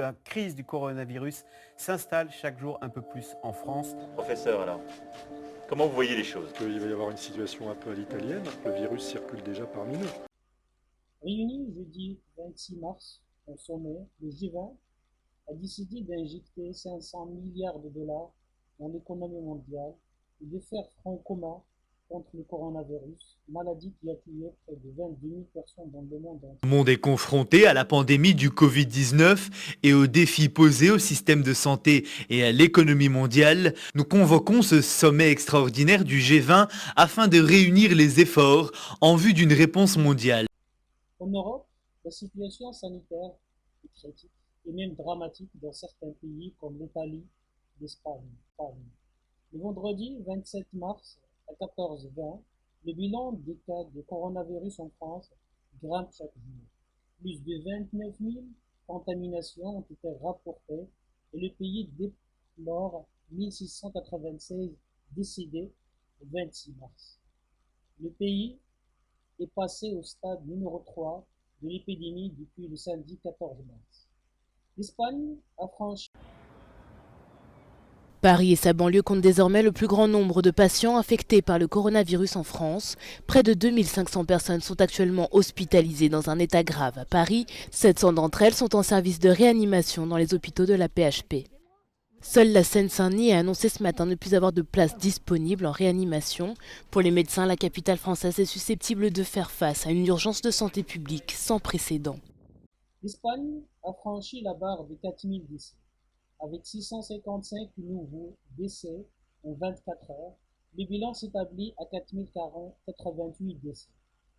la crise du coronavirus s'installe chaque jour un peu plus en France. Professeur, alors, comment vous voyez les choses? Il va y avoir une situation un peu à l'italienne, le virus circule déjà parmi nous. Réuni jeudi 26 mars au sommet, le G20 a décidé d'injecter 500 milliards de dollars dans l'économie mondiale et de faire front commun contre le coronavirus, maladie qui a tué près de 22 000 personnes dans le monde entier. Le monde est confronté à la pandémie du Covid-19 et aux défis posés au système de santé et à l'économie mondiale. Nous convoquons ce sommet extraordinaire du G20 afin de réunir les efforts en vue d'une réponse mondiale. En Europe, la situation sanitaire est critique et même dramatique dans certains pays comme l'Italie, l'Espagne. Le vendredi 27 mars à 14h20, le bilan des cas de coronavirus en France grimpe chaque jour. Plus de 29 000 contaminations ont été rapportées et le pays déplore 1696 décédés le 26 mars. Le pays est passé au stade numéro 3 de l'épidémie depuis le samedi 14 mars. L'Espagne a franchi. Paris et sa banlieue comptent désormais le plus grand nombre de patients infectés par le coronavirus en France. Près de 2500 personnes sont actuellement hospitalisées dans un état grave à Paris. 700 d'entre elles sont en service de réanimation dans les hôpitaux de la PHP. Seule la Seine-Saint-Denis a annoncé ce matin ne plus avoir de place disponible en réanimation. Pour les médecins, la capitale française est susceptible de faire face à une urgence de santé publique sans précédent. L'Espagne a franchi la barre des 4000 décès. Avec 655 nouveaux décès en 24 heures, le bilan s'établit à 4088 décès.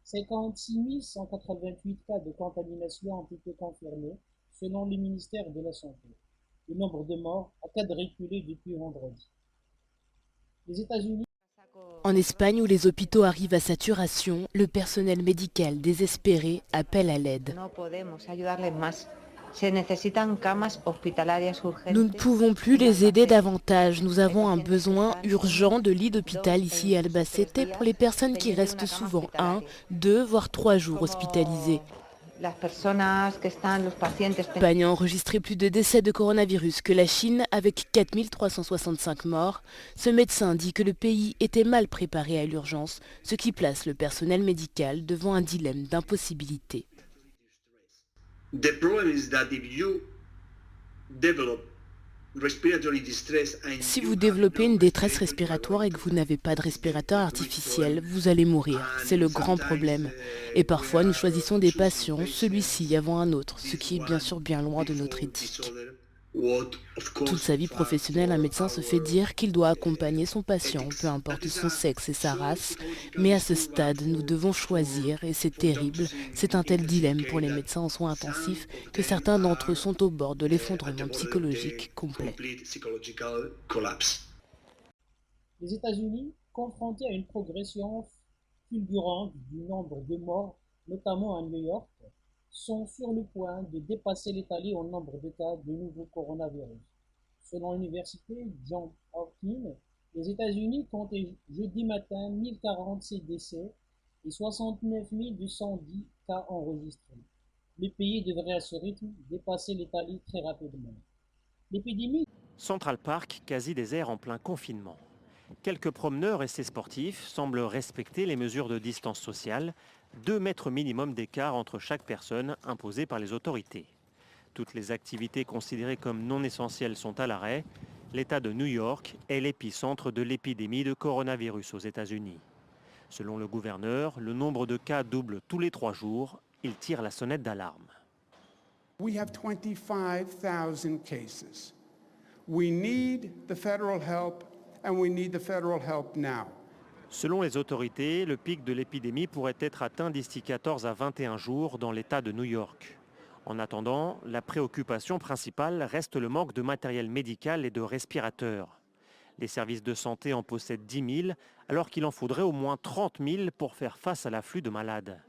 56 188 cas de contamination ont été confirmés selon le ministère de la Santé. Le nombre de morts a quadruplé depuis vendredi. Les États-Unis. En Espagne, où les hôpitaux arrivent à saturation, le personnel médical désespéré appelle à l'aide. Nous ne pouvons plus les aider davantage. Nous avons un besoin urgent de lits d'hôpital ici à Albacete pour les personnes qui restent souvent 1, 2, voire 3 jours hospitalisées. L'Espagne a enregistré plus de décès de coronavirus que la Chine avec 4365 morts. Ce médecin dit que le pays était mal préparé à l'urgence, ce qui place le personnel médical devant un dilemme d'impossibilité. The problem is that if you develop respiratory distress and Si vous développez une détresse respiratoire et que vous n'avez pas de respirateur artificiel, vous allez mourir. C'est le grand problème. Et parfois, nous choisissons des patients, celui-ci avant un autre, ce qui est bien sûr bien loin de notre éthique. Toute sa vie professionnelle, un médecin se fait dire qu'il doit accompagner son patient, peu importe son sexe et sa race. Mais à ce stade, nous devons choisir, et c'est terrible, c'est un tel dilemme pour les médecins en soins intensifs que certains d'entre eux sont au bord de l'effondrement psychologique complet. Les États-Unis, confrontés à une progression fulgurante du nombre de morts, notamment à New York, sont sur le point de dépasser l'Italie en nombre de cas de nouveau coronavirus. Selon l'université Johns Hopkins, les États-Unis comptaient jeudi matin 1047 décès et 69 210 cas enregistrés. Le pays devrait à ce rythme dépasser l'Italie très rapidement. L'épidémie. Central Park, quasi désert en plein confinement. Quelques promeneurs et ces sportifs semblent respecter les mesures de distance sociale, 2 mètres minimum d'écart entre chaque personne imposées par les autorités. Toutes les activités considérées comme non essentielles sont à l'arrêt. L'État de New York est l'épicentre de l'épidémie de coronavirus aux États-Unis. Selon le gouverneur, le nombre de cas double tous les 3 jours. Il tire la sonnette d'alarme. We have 25,000 cases. We need the federal help and we need the federal help now. Selon les autorités, le pic de l'épidémie pourrait être atteint d'ici 14 à 21 jours dans l'État de New York. En attendant, la préoccupation principale reste le manque de matériel médical et de respirateurs. Les services de santé en possèdent 10 000, alors qu'il en faudrait au moins 30 000 pour faire face à l'afflux de malades.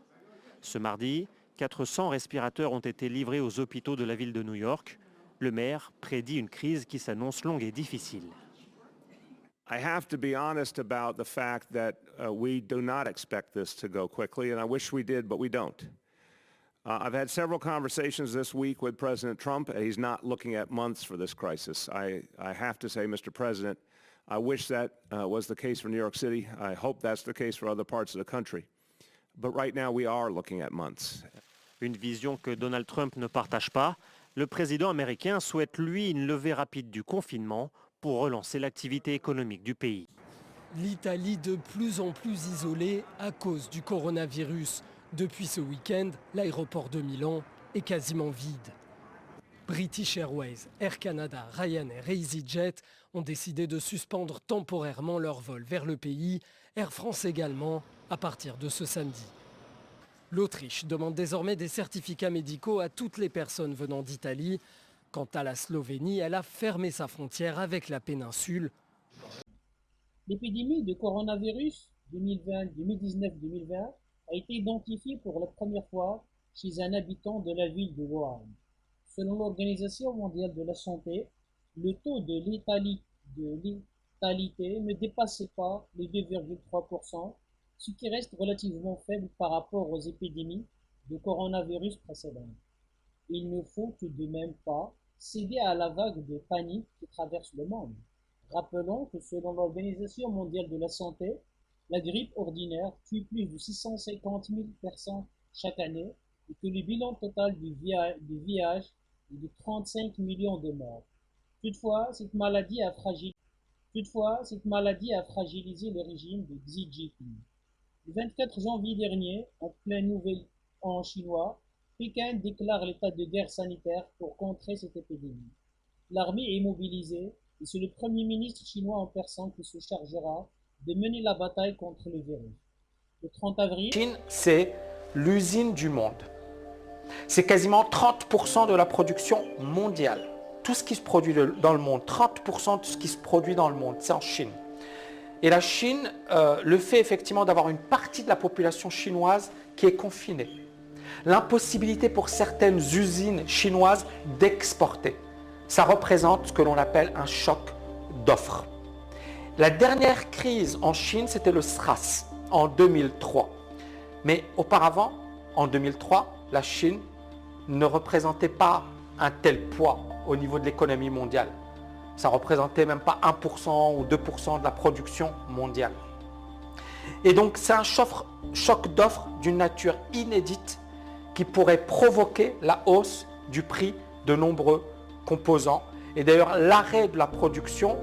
Ce mardi, 400 respirateurs ont été livrés aux hôpitaux de la ville de New York. Le maire prédit une crise qui s'annonce longue et difficile. I have to be honest about the fact that we do not expect this to go quickly, and I wish we did, but we don't. I've had several conversations this week with President Trump, and he's not looking at months for this crisis. I have to say, Mr. President, I wish that was the case for New York City. I hope that's the case for other parts of the country. But right now, we are looking at months. Une vision que Donald Trump ne partage pas. Le président américain souhaite, lui, une levée rapide du confinement pour relancer l'activité économique du pays. L'Italie de plus en plus isolée à cause du coronavirus. Depuis ce week-end, l'aéroport de Milan est quasiment vide. British Airways, Air Canada, Ryanair et EasyJet ont décidé de suspendre temporairement leurs vols vers le pays, Air France également, à partir de ce samedi. L'Autriche demande désormais des certificats médicaux à toutes les personnes venant d'Italie. Quant à la Slovénie, elle a fermé sa frontière avec la péninsule. L'épidémie de coronavirus 2019-2020 a été identifiée pour la première fois chez un habitant de la ville de Wuhan. Selon l'Organisation mondiale de la santé, le taux de létalité ne dépassait pas les 2,3%, ce qui reste relativement faible par rapport aux épidémies de coronavirus précédentes. Il ne faut tout de même pas céder à la vague de panique qui traverse le monde. Rappelons que selon l'Organisation mondiale de la santé, la grippe ordinaire tue plus de 650 000 personnes chaque année et que le bilan total du VIH est de 35 millions de morts. Toutefois, cette maladie a fragilisé le régime de Xi Jinping. Le 24 janvier dernier, en plein nouvel an chinois, Pékin déclare l'état de guerre sanitaire pour contrer cette épidémie. L'armée est mobilisée et c'est le Premier ministre chinois en personne qui se chargera de mener la bataille contre le virus. Le 30 avril... La Chine, c'est l'usine du monde. C'est quasiment 30% de la production mondiale. Tout ce qui se produit dans le monde, 30% de ce qui se produit dans le monde, c'est en Chine. Et la Chine, le fait effectivement d'avoir une partie de la population chinoise qui est confinée. L'impossibilité pour certaines usines chinoises d'exporter. Ça représente ce que l'on appelle un choc d'offres. La dernière crise en Chine, c'était le SRAS en 2003. Mais auparavant, en 2003, la Chine ne représentait pas un tel poids au niveau de l'économie mondiale. Ça représentait même pas 1% ou 2% de la production mondiale. Et donc, c'est un choc d'offres d'une nature inédite qui pourrait provoquer la hausse du prix de nombreux composants. Et d'ailleurs, l'arrêt de la production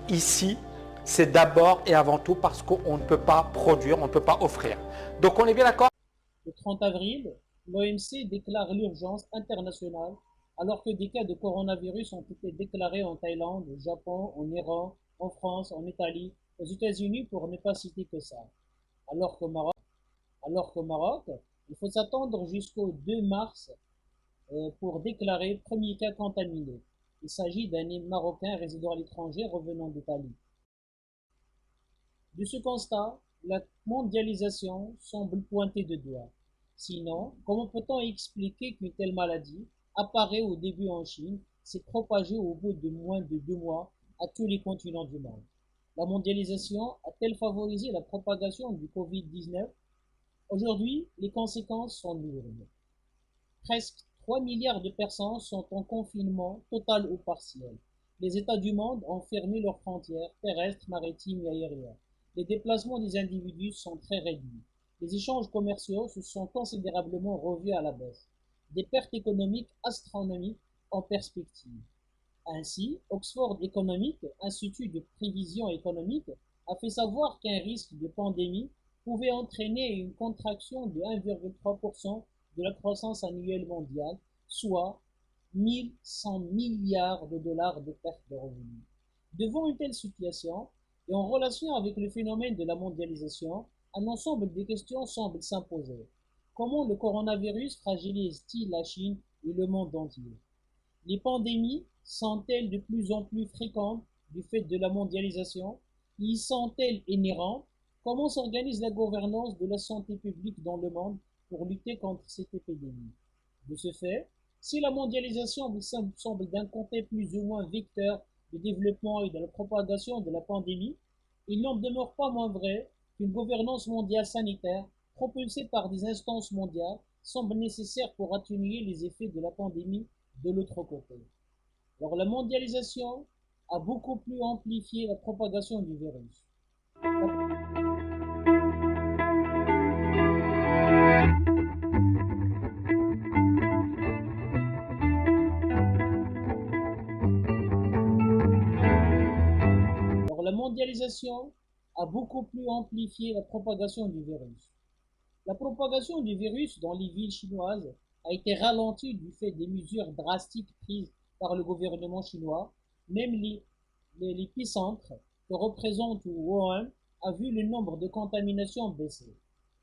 ici, c'est d'abord et avant tout parce qu'on ne peut pas produire, on ne peut pas offrir. Donc on est bien d'accord? Le 30 avril, l'OMC déclare l'urgence internationale alors que des cas de coronavirus ont été déclarés en Thaïlande, au Japon, en Iran, en France, en Italie, aux États-Unis pour ne pas citer que ça. Alors qu'au Maroc, il faut s'attendre jusqu'au 2 mars pour déclarer premier cas contaminé. Il s'agit d'un Marocain résidant à l'étranger revenant d'Italie. De ce constat, la mondialisation semble pointer de doigt. Sinon, comment peut-on expliquer qu'une telle maladie apparaît au début en Chine, s'est propagée au bout de moins de 2 mois à tous les continents du monde? La mondialisation a-t-elle favorisé la propagation du Covid-19? Aujourd'hui, les conséquences sont lourdes. Presque 3 milliards de personnes sont en confinement total ou partiel. Les États du monde ont fermé leurs frontières terrestres, maritimes et aériennes. Les déplacements des individus sont très réduits. Les échanges commerciaux se sont considérablement revus à la baisse. Des pertes économiques astronomiques en perspective. Ainsi, Oxford Economics, Institut de prévision économique, a fait savoir qu'un risque de pandémie pouvait entraîner une contraction de 1,3% de la croissance annuelle mondiale, soit 1 100 milliards de dollars de pertes de revenus. Devant une telle situation, et en relation avec le phénomène de la mondialisation, un ensemble de questions semble s'imposer. Comment le coronavirus fragilise-t-il la Chine et le monde entier? Les pandémies sont-elles de plus en plus fréquentes du fait de la mondialisation? Y sont-elles inhérentes? Comment s'organise la gouvernance de la santé publique dans le monde pour lutter contre cette épidémie? De ce fait, si la mondialisation semble d'un côté plus ou moins vecteur de développement et de la propagation de la pandémie, il n'en demeure pas moins vrai qu'une gouvernance mondiale sanitaire propulsée par des instances mondiales semble nécessaire pour atténuer les effets de la pandémie de l'autre côté. Alors la mondialisation a beaucoup plus amplifié la propagation du virus. La mondialisation a beaucoup plus amplifié la propagation du virus. La propagation du virus dans les villes chinoises a été ralentie du fait des mesures drastiques prises par le gouvernement chinois. Même l'épicentre que représente Wuhan a vu le nombre de contaminations baisser.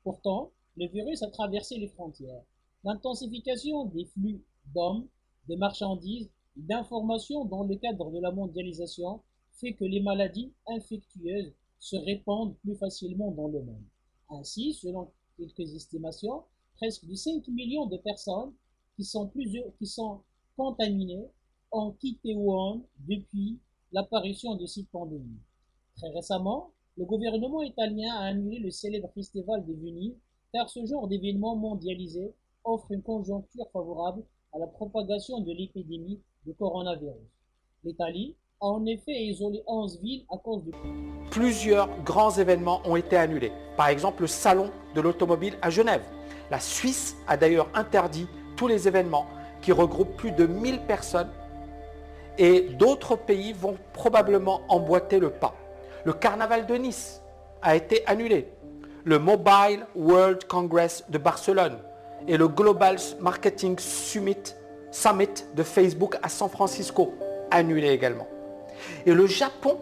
Pourtant, le virus a traversé les frontières. L'intensification des flux d'hommes, de marchandises et d'informations dans le cadre de la mondialisation fait que les maladies infectieuses se répandent plus facilement dans le monde. Ainsi, selon quelques estimations, presque de 5 millions de personnes qui sont contaminées ont quitté Wuhan depuis l'apparition de cette pandémie. Très récemment, le gouvernement italien a annulé le célèbre festival de Venise car ce genre d'événement mondialisé offre une conjoncture favorable à la propagation de l'épidémie de coronavirus. L'Italie a en effet isolé 11 villes à cause du Covid. Plusieurs grands événements ont été annulés. Par exemple, le salon de l'automobile à Genève. La Suisse a d'ailleurs interdit tous les événements qui regroupent plus de 1000 personnes et d'autres pays vont probablement emboîter le pas. Le carnaval de Nice a été annulé. Le Mobile World Congress de Barcelone et le Global Marketing Summit de Facebook à San Francisco annulé également. Et le Japon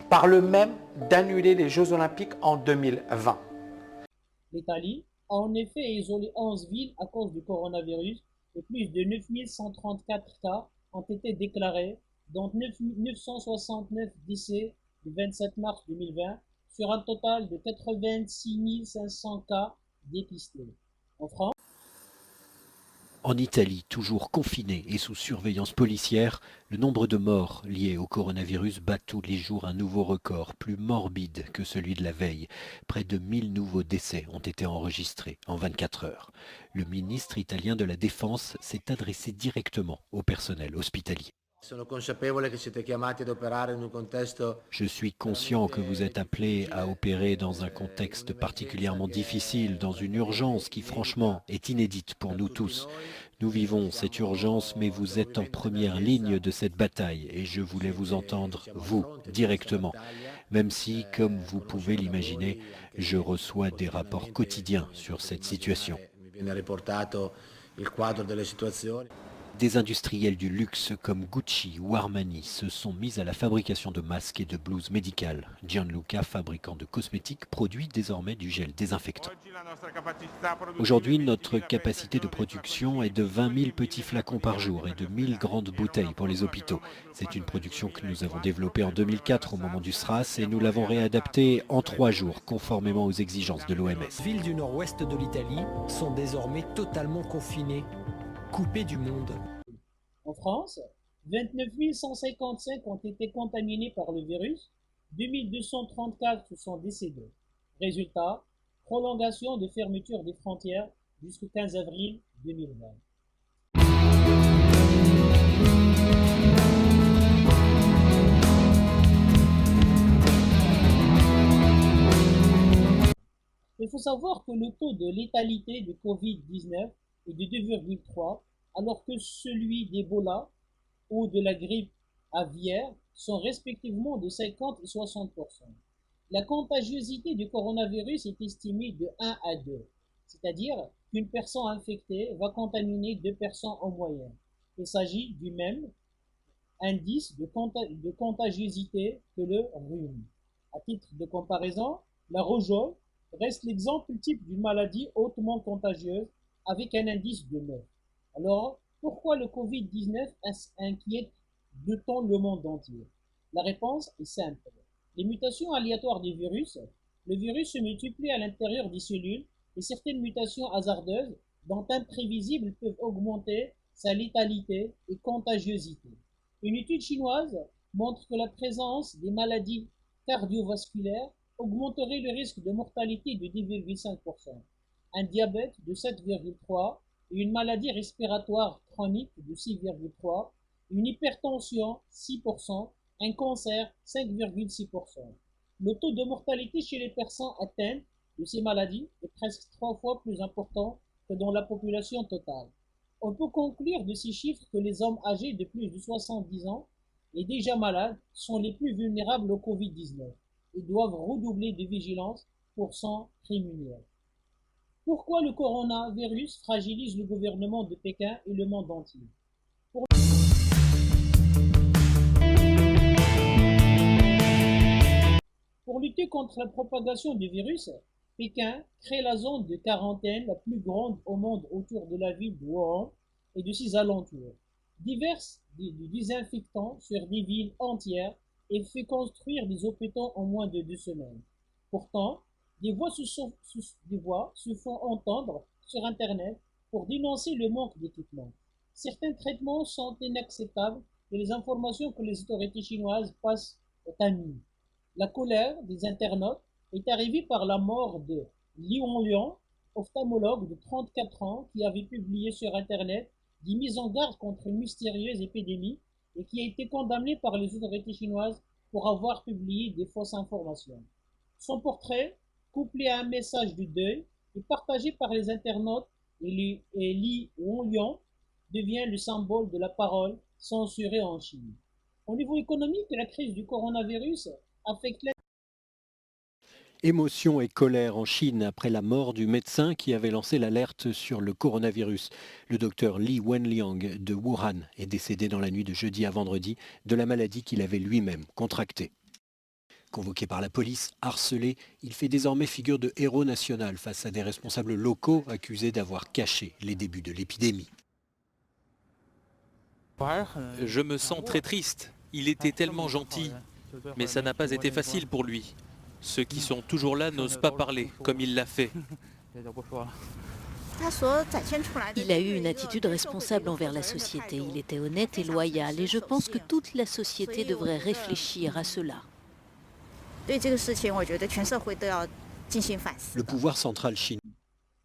parle même d'annuler les Jeux Olympiques en 2020. L'Italie a en effet isolé 11 villes à cause du coronavirus et plus de 9134 cas ont été déclarés, dont 969 décès le 27 mars 2020 sur un total de 86 500 cas dépistés. En France, en Italie, toujours confinée et sous surveillance policière, le nombre de morts liés au coronavirus bat tous les jours un nouveau record, plus morbide que celui de la veille. Près de 1000 nouveaux décès ont été enregistrés en 24 heures. Le ministre italien de la Défense s'est adressé directement au personnel hospitalier. Je suis conscient que vous êtes appelés à opérer dans un contexte particulièrement difficile, dans une urgence qui franchement est inédite pour nous tous. Nous vivons cette urgence, mais vous êtes en première ligne de cette bataille et je voulais vous entendre, vous, directement. Même si, comme vous pouvez l'imaginer, je reçois des rapports quotidiens sur cette situation. Des industriels du luxe comme Gucci ou Armani se sont mis à la fabrication de masques et de blouses médicales. Gianluca, fabricant de cosmétiques, produit désormais du gel désinfectant. Aujourd'hui, notre capacité de production est de 20 000 petits flacons par jour et de 1000 grandes bouteilles pour les hôpitaux. C'est une production que nous avons développée en 2004 au moment du SRAS et nous l'avons réadaptée en 3 jours, conformément aux exigences de l'OMS. Les villes du nord-ouest de l'Italie sont désormais totalement confinées, coupées du monde. En France, 29 155 ont été contaminés par le virus, 2234 sont décédés. Résultat, prolongation de fermeture des frontières jusqu'au 15 avril 2020. Il faut savoir que le taux de létalité de Covid-19 est de 2,3, alors que celui d'Ebola ou de la grippe aviaire sont respectivement de 50 et 60%. La contagiosité du coronavirus est estimée de 1 à 2, c'est-à-dire qu'une personne infectée va contaminer 2 personnes en moyenne. Il s'agit du même indice de contagiosité que le rhume. À titre de comparaison, la rougeole reste l'exemple type d'une maladie hautement contagieuse avec un indice de 9. Alors, pourquoi le Covid-19 inquiète de tant le monde entier? La réponse est simple. Les mutations aléatoires des virus, le virus se multiplie à l'intérieur des cellules et certaines mutations hasardeuses, dont imprévisibles, peuvent augmenter sa létalité et contagiosité. Une étude chinoise montre que la présence des maladies cardiovasculaires augmenterait le risque de mortalité de 10,5%. un diabète de 7,3 et une maladie respiratoire chronique de 6,3, une hypertension 6%, un cancer 5,6%. Le taux de mortalité chez les personnes atteintes de ces maladies est presque 3 fois plus important que dans la population totale. On peut conclure de ces chiffres que les hommes âgés de plus de 70 ans et déjà malades sont les plus vulnérables au Covid-19 et doivent redoubler de vigilance pour s'en prémunir. Pourquoi le coronavirus fragilise le gouvernement de Pékin et le monde entier? Pour lutter contre la propagation du virus, Pékin crée la zone de quarantaine la plus grande au monde autour de la ville de Wuhan et de ses alentours, déverse des désinfectants sur des villes entières et fait construire des hôpitaux en moins de 2 semaines. Pourtant, des voix se font entendre sur Internet pour dénoncer le manque d'équipement. Certains traitements sont inacceptables et les informations que les autorités chinoises passent au tamis. La colère des internautes est arrivée par la mort de Li Wenliang, ophtalmologue de 34 ans qui avait publié sur Internet des mises en garde contre une mystérieuse épidémie et qui a été condamné par les autorités chinoises pour avoir publié des fausses informations. Son portrait, couplé à un message de deuil, est partagé par les internautes et Li Wenliang devient le symbole de la parole censurée en Chine. Au niveau économique, la crise du coronavirus affecte Émotion et colère en Chine après la mort du médecin qui avait lancé l'alerte sur le coronavirus. Le docteur Li Wenliang de Wuhan est décédé dans la nuit de jeudi à vendredi de la maladie qu'il avait lui-même contractée. Convoqué par la police, harcelé, il fait désormais figure de héros national face à des responsables locaux accusés d'avoir caché les débuts de l'épidémie. Je me sens très triste. Il était tellement gentil, mais ça n'a pas été facile pour lui. Ceux qui sont toujours là n'osent pas parler, comme il l'a fait. Il a eu une attitude responsable envers la société. Il était honnête et loyal et je pense que toute la société devrait réfléchir à cela. Le pouvoir central chinois.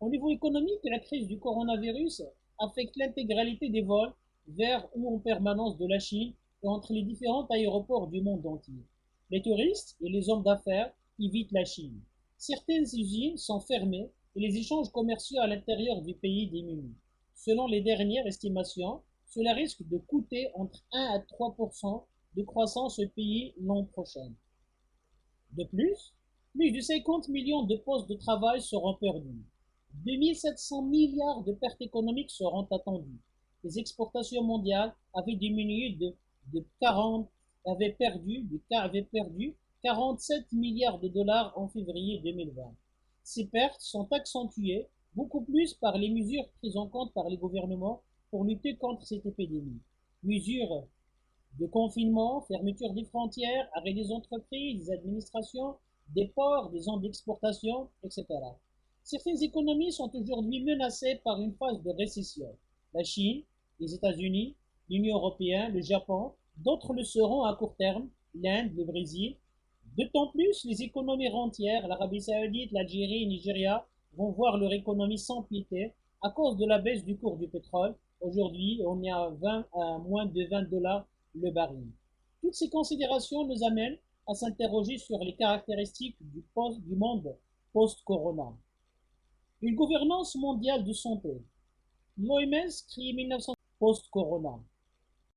Au niveau économique, la crise du coronavirus affecte l'intégralité des vols vers ou en permanence de la Chine et entre les différents aéroports du monde entier. Les touristes et les hommes d'affaires évitent la Chine. Certaines usines sont fermées et les échanges commerciaux à l'intérieur du pays diminuent. Selon les dernières estimations, cela risque de coûter entre 1 à 3% de croissance au pays l'an prochain. De plus de 50 millions de postes de travail seront perdus. 2700 milliards de pertes économiques seront attendues. Les exportations mondiales avaient diminué avait perdu 47 milliards de dollars en février 2020. Ces pertes sont accentuées beaucoup plus par les mesures prises en compte par les gouvernements pour lutter contre cette épidémie. Mesures de confinement, fermeture des frontières, arrêt des entreprises, des administrations, des ports, des zones d'exportation, etc. Certaines économies sont aujourd'hui menacées par une phase de récession. La Chine, les États-Unis, l'Union européenne, le Japon, d'autres le seront à court terme, l'Inde, le Brésil. D'autant plus, les économies rentières, l'Arabie Saoudite, l'Algérie et le Nigeria, vont voir leur économie s'empiéter à cause de la baisse du cours du pétrole. Aujourd'hui, on est à moins de 20 $ le baril. Toutes ces considérations nous amènent à s'interroger sur les caractéristiques du monde post-corona. Une gouvernance mondiale de santé. L'OMS créée 1900 post-corona.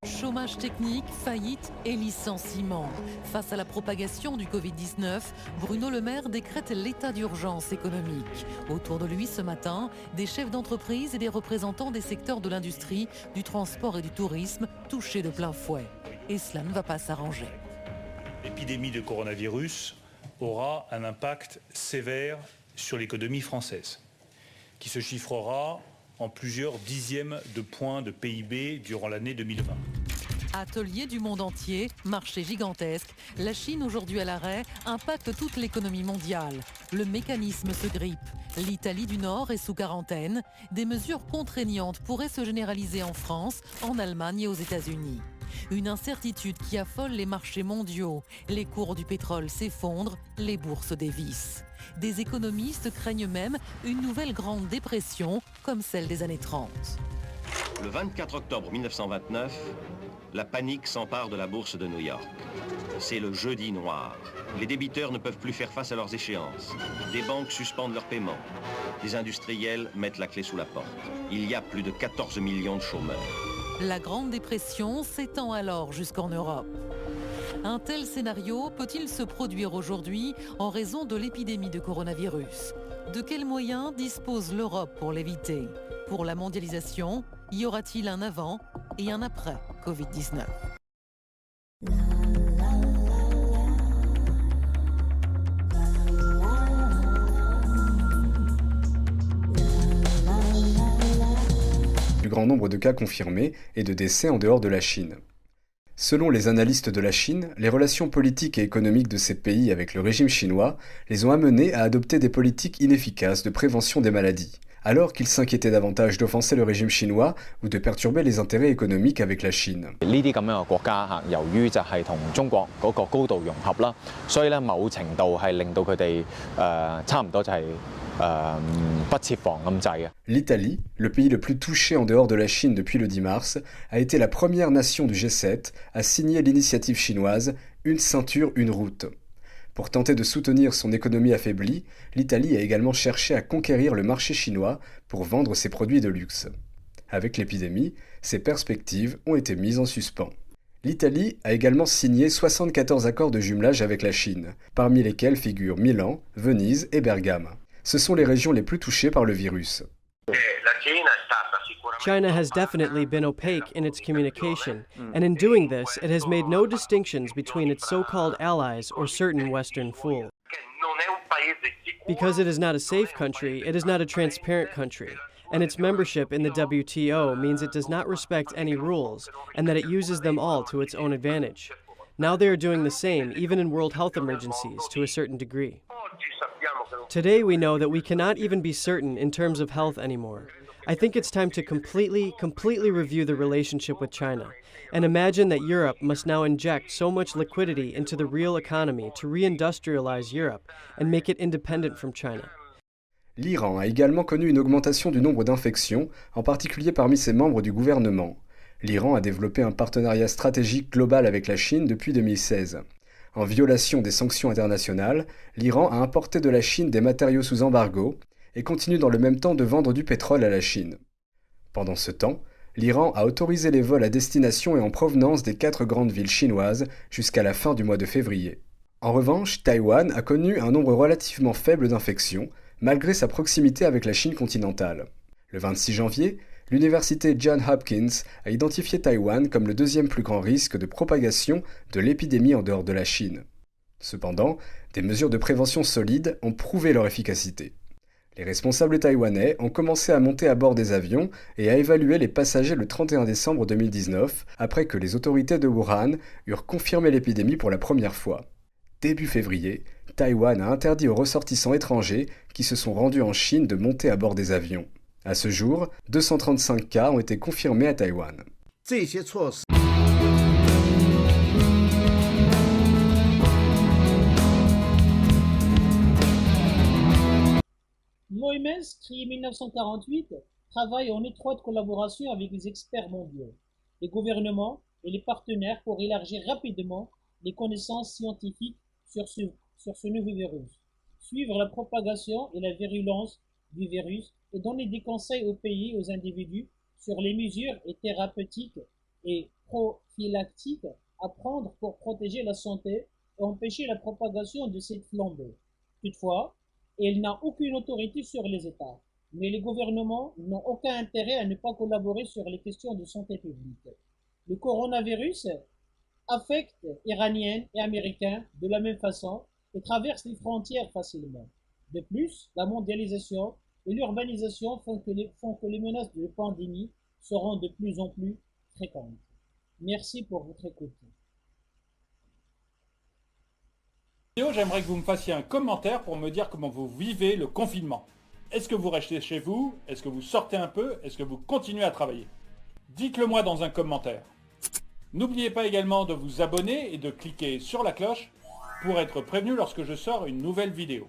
Chômage technique, faillite et licenciement. Face à la propagation du Covid-19, Bruno Le Maire décrète l'état d'urgence économique. Autour de lui ce matin, des chefs d'entreprise et des représentants des secteurs de l'industrie, du transport et du tourisme touchés de plein fouet. Et cela ne va pas s'arranger. L'épidémie de coronavirus aura un impact sévère sur l'économie française, qui se chiffrera en plusieurs dixièmes de points de PIB durant l'année 2020. Atelier du monde entier, marché gigantesque, la Chine aujourd'hui à l'arrêt impacte toute l'économie mondiale. Le mécanisme se grippe. L'Italie du Nord est sous quarantaine. Des mesures contraignantes pourraient se généraliser en France, en Allemagne et aux États-Unis. Une incertitude qui affole les marchés mondiaux. Les cours du pétrole s'effondrent, les bourses dévissent. Des économistes craignent même une nouvelle grande dépression comme celle des années 30. Le 24 octobre 1929, la panique s'empare de la bourse de New York. C'est le jeudi noir. Les débiteurs ne peuvent plus faire face à leurs échéances. Des banques suspendent leurs paiements. Les industriels mettent la clé sous la porte. Il y a plus de 14 millions de chômeurs. La Grande Dépression s'étend alors jusqu'en Europe. Un tel scénario peut-il se produire aujourd'hui en raison de l'épidémie de coronavirus? De quels moyens dispose l'Europe pour l'éviter? Pour la mondialisation, y aura-t-il un avant et un après Covid-19? Du grand nombre de cas confirmés et de décès en dehors de la Chine. Selon les analystes de la Chine, les relations politiques et économiques de ces pays avec le régime chinois les ont amenés à adopter des politiques inefficaces de prévention des maladies, alors qu'ils s'inquiétaient davantage d'offenser le régime chinois ou de perturber les intérêts économiques avec la Chine. L'Italie, le pays le plus touché en dehors de la Chine depuis le 10 mars, a été la première nation du G7 à signer l'initiative chinoise « Une ceinture, une route ». Pour tenter de soutenir son économie affaiblie, l'Italie a également cherché à conquérir le marché chinois pour vendre ses produits de luxe. Avec l'épidémie, ces perspectives ont été mises en suspens. L'Italie a également signé 74 accords de jumelage avec la Chine, parmi lesquels figurent Milan, Venise et Bergame. Ce sont les régions les plus touchées par le virus. China has definitely been opaque in its communication, and in doing this, it has made no distinctions between its so-called allies or certain Western fools. Because it is not a safe country, it is not a transparent country, and its membership in the WTO means it does not respect any rules, and that it uses them all to its own advantage. Now they are doing the same, even in world health emergencies, to a certain degree. Today we know that we cannot even be certain in terms of health anymore. I think it's time to completely review the relationship with China, and imagine that Europe must now inject so much liquidity into the real economy to re-industrialize Europe and make it independent from China. L'Iran a également connu une augmentation du nombre d'infections, en particulier parmi ses membres du gouvernement. L'Iran a développé un partenariat stratégique global avec la Chine depuis 2016. En violation des sanctions internationales, l'Iran a importé de la Chine des matériaux sous embargo et continue dans le même temps de vendre du pétrole à la Chine. Pendant ce temps, l'Iran a autorisé les vols à destination et en provenance des 4 grandes villes chinoises jusqu'à la fin du mois de février. En revanche, Taïwan a connu un nombre relativement faible d'infections, malgré sa proximité avec la Chine continentale. Le 26 janvier, l'université Johns Hopkins a identifié Taïwan comme le deuxième plus grand risque de propagation de l'épidémie en dehors de la Chine. Cependant, des mesures de prévention solides ont prouvé leur efficacité. Les responsables taïwanais ont commencé à monter à bord des avions et à évaluer les passagers le 31 décembre 2019, après que les autorités de Wuhan eurent confirmé l'épidémie pour la première fois. Début février, Taïwan a interdit aux ressortissants étrangers qui se sont rendus en Chine de monter à bord des avions. À ce jour, 235 cas ont été confirmés à Taïwan. L'OMS, créée en 1948, travaille en étroite collaboration avec les experts mondiaux, les gouvernements et les partenaires pour élargir rapidement les connaissances scientifiques sur ce nouveau virus, suivre la propagation et la virulence du virus et donner des conseils aux pays et aux individus sur les mesures thérapeutiques et prophylactiques à prendre pour protéger la santé et empêcher la propagation de cette flambée. Toutefois, elle n'a aucune autorité sur les États, mais les gouvernements n'ont aucun intérêt à ne pas collaborer sur les questions de santé publique. Le coronavirus affecte Iraniens et Américains de la même façon et traverse les frontières facilement. De plus, la mondialisation et l'urbanisation font que les menaces de pandémie seront de plus en plus fréquentes. Merci pour votre écoute. J'aimerais que vous me fassiez un commentaire pour me dire comment vous vivez le confinement. Est-ce que vous restez chez vous? Est-ce que vous sortez un peu? Est-ce que vous continuez à travailler? Dites-le moi dans un commentaire. N'oubliez pas également de vous abonner et de cliquer sur la cloche pour être prévenu lorsque je sors une nouvelle vidéo.